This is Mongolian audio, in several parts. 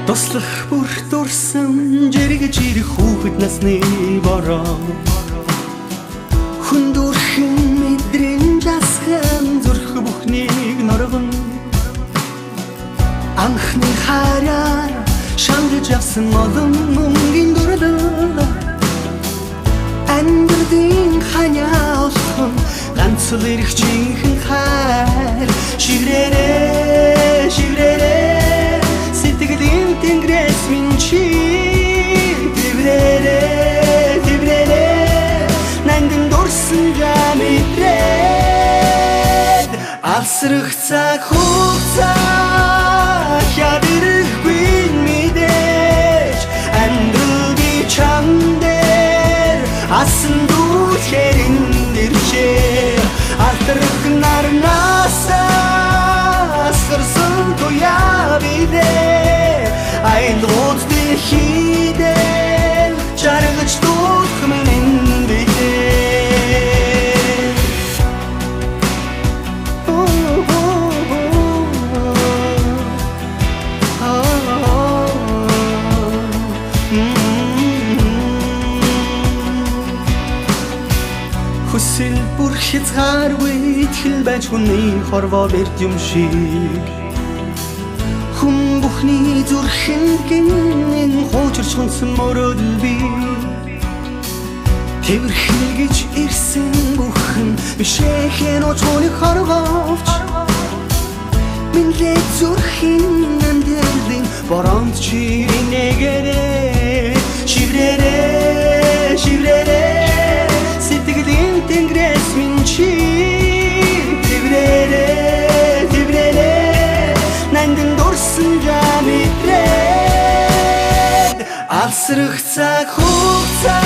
Туслах бүр дурсан жиргэж ирэх хүүхэд насны бороо хүндүрхэн мэдрэн жасхан зүрх бүхнийг норгон анхны хараар шангаж явсан олон мөнгөний дурлал амьдрын ханяа олхон ганц л ирэх чихэн хайр шиврээрээ шиврээрээ сэтгэлийн тэнгэрээс минь чи тэврээрээ тэврээрээ нандин дурсан гамитрээд алсрах цаг хугацаа хявэрхгүй мэдээж амьдралби чам дээр асан дүүхээр ирчээ алтрах нарнасаа асгарсан туяа бидээ айлгууд дэлхийдээ жаргаж дуусах минь бидээ хүсэл бүр хязгааргүй итгэл байж хүний хорвоо берд юм шиг хүн бүхний зүрхэн гинэн хуучирч хүнсэн мөрөөдөл би тэрхэл гэж ирсэн бүхэн бишэхэн очооны хорвооч минлээ зүрхэн амьдралын боронд чи нэгэрээ шиврээрээ шиврээрээ сэтгэлийн тэнгэрээс минь чи тэврээрээ тэврээрээ нандин дурсан гамитрээд алсрах цаг хугацаа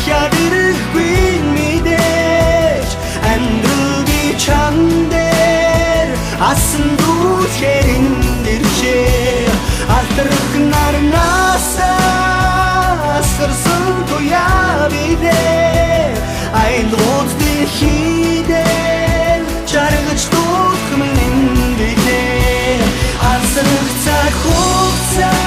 хявэрхгүй мэдээж амьдралби чам дээр асан дүүхээр ирчээ алтрах нарнасаа асгарсан туяа бидээ айлгууд дэлхийдээ жаргаж дуусах минь бидээ алсрах цаг хугацаа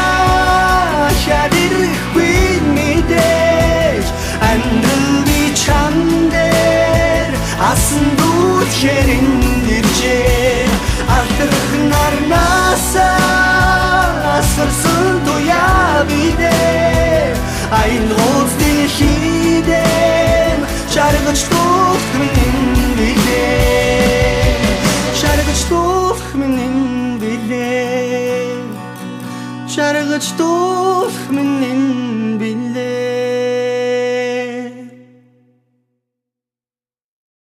хявэрхгүй мэдээж амьдралби чам дээр асан дүүхээр ирчээ алтрах нарнасаа асгарсан туяа бидээ айлгууд дэлхийдээ жаргаж дуусах минь бидээ жаргаж дуусах минь бидээ жаргаж дуусах минь